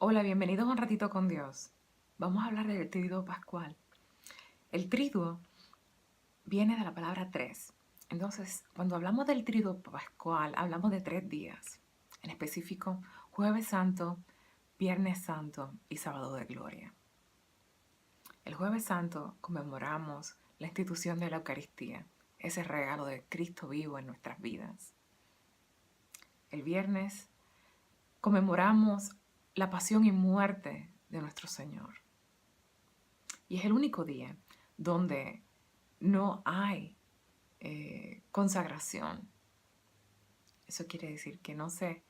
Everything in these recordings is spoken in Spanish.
Hola, bienvenidos a Un Ratito con Dios. Vamos a hablar del Triduo Pascual. El Triduo viene de la palabra tres. Entonces, cuando hablamos del Triduo Pascual, hablamos de 3 días. En específico, Jueves Santo, Viernes Santo y Sábado de Gloria. El Jueves Santo conmemoramos la institución de la Eucaristía, ese regalo de Cristo vivo en nuestras vidas. El Viernes conmemoramos la pasión y muerte de nuestro Señor. Y es el único día donde no hay consagración. Eso quiere decir que no se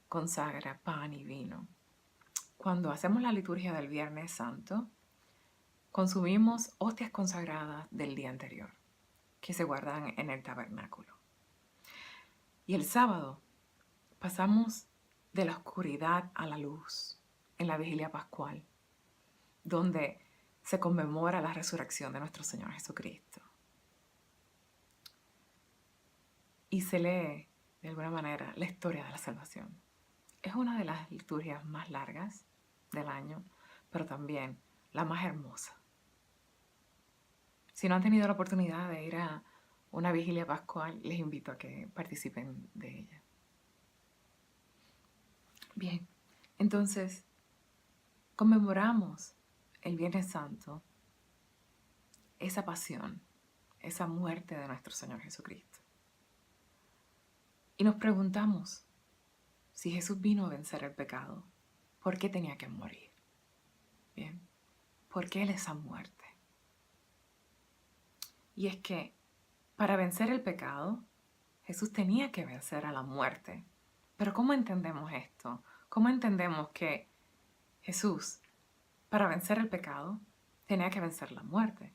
consagra pan y vino. Cuando hacemos la liturgia del Viernes Santo, consumimos hostias consagradas del día anterior, que se guardan en el tabernáculo. Y el sábado pasamos de la oscuridad a la luz en la vigilia pascual, donde se conmemora la resurrección de nuestro Señor Jesucristo. Y se lee, de alguna manera, la historia de la salvación. Es una de las liturgias más largas del año, pero también la más hermosa. Si no han tenido la oportunidad de ir a una vigilia pascual, les invito a que participen de ella. Bien, entonces, conmemoramos el Viernes Santo, esa pasión, esa muerte de nuestro Señor Jesucristo. Y nos preguntamos, si Jesús vino a vencer el pecado, ¿por qué tenía que morir? Bien, ¿por qué Él esa muerte? Y es que para vencer el pecado, Jesús tenía que vencer a la muerte. Pero ¿cómo entendemos esto? ¿Cómo entendemos que Jesús, para vencer el pecado, tenía que vencer la muerte?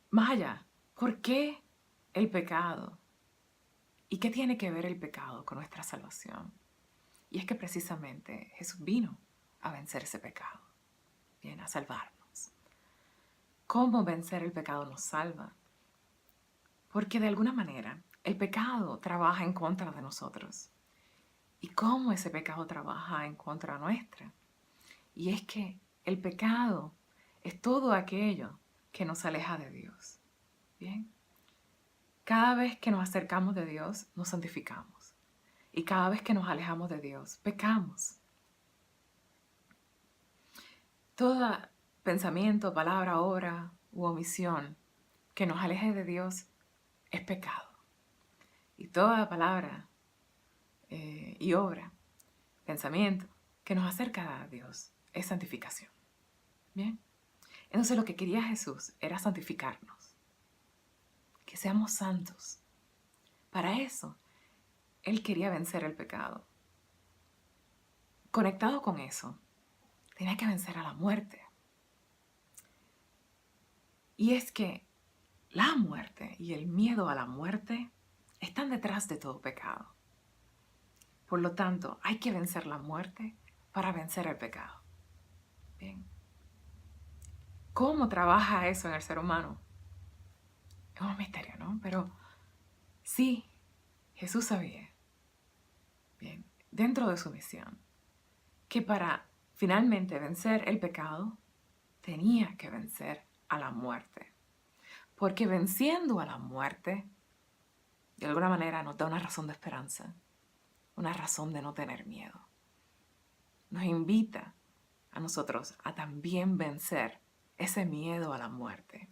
Más allá, ¿por qué el pecado? ¿Y qué tiene que ver el pecado con nuestra salvación? Y es que precisamente Jesús vino a vencer ese pecado, viene a salvarnos. ¿Cómo vencer el pecado nos salva? Porque de alguna manera el pecado trabaja en contra de nosotros. ¿Y cómo ese pecado trabaja en contra nuestra? Y es que el pecado es todo aquello que nos aleja de Dios. ¿Bien? Cada vez que nos acercamos de Dios, nos santificamos. Y cada vez que nos alejamos de Dios, pecamos. Todo pensamiento, palabra, obra u omisión que nos aleje de Dios es pecado. Y toda palabra y obra, pensamiento que nos acerca a Dios es santificación. Bien. Entonces lo que quería Jesús era santificarnos, que seamos santos. Para eso, Él quería vencer el pecado. Conectado con eso, tenía que vencer a la muerte. Y es que la muerte y el miedo a la muerte están detrás de todo pecado. Por lo tanto, hay que vencer la muerte para vencer el pecado. Bien. ¿Cómo trabaja eso en el ser humano? Es un misterio, ¿no? Pero sí, Jesús sabía, bien, dentro de su misión, que para finalmente vencer el pecado, tenía que vencer a la muerte. Porque venciendo a la muerte, de alguna manera nos da una razón de esperanza, una razón de no tener miedo. Nos invita a nosotros a también vencer ese miedo a la muerte.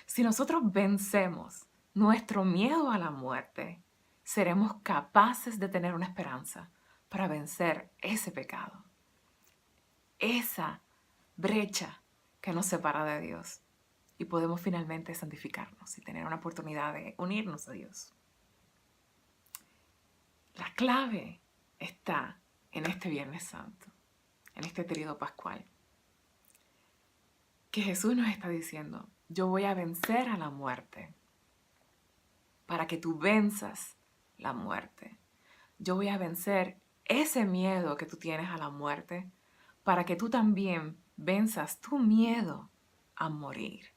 Si nosotros vencemos nuestro miedo a la muerte, seremos capaces de tener una esperanza para vencer ese pecado, esa brecha que nos separa de Dios, y podemos finalmente santificarnos y tener una oportunidad de unirnos a Dios. La clave está en este Viernes Santo, en este Tríodo Pascual, que Jesús nos está diciendo: yo voy a vencer a la muerte para que tú venzas la muerte. Yo voy a vencer ese miedo que tú tienes a la muerte para que tú también venzas tu miedo a morir.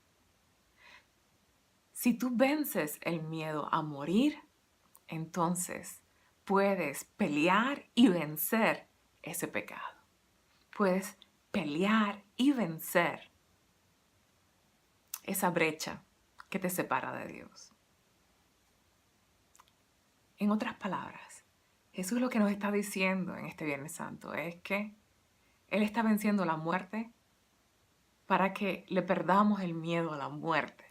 Si tú vences el miedo a morir, entonces puedes pelear y vencer ese pecado. Puedes pelear y vencer esa brecha que te separa de Dios. En otras palabras, Jesús lo que nos está diciendo en este Viernes Santo es que Él está venciendo la muerte para que le perdamos el miedo a la muerte.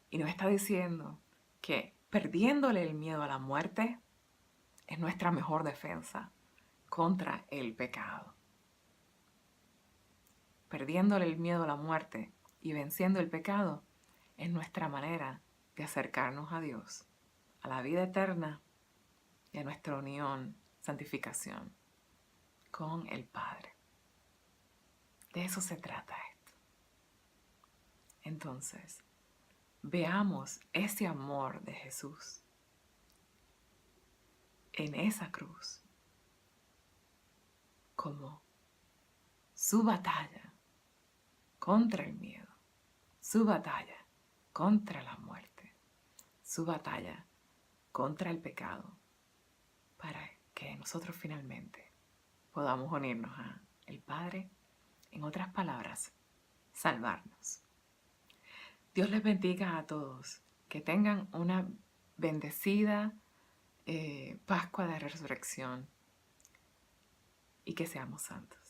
Y nos está diciendo que perdiéndole el miedo a la muerte es nuestra mejor defensa contra el pecado. Perdiéndole el miedo a la muerte y venciendo el pecado es nuestra manera de acercarnos a Dios, a la vida eterna y a nuestra unión, santificación con el Padre. De eso se trata esto. Entonces, veamos ese amor de Jesús en esa cruz como su batalla contra el miedo, su batalla contra la muerte, su batalla contra el pecado, para que nosotros finalmente podamos unirnos a el Padre, en otras palabras, salvarnos. Dios les bendiga a todos, que tengan una bendecida Pascua de Resurrección y que seamos santos.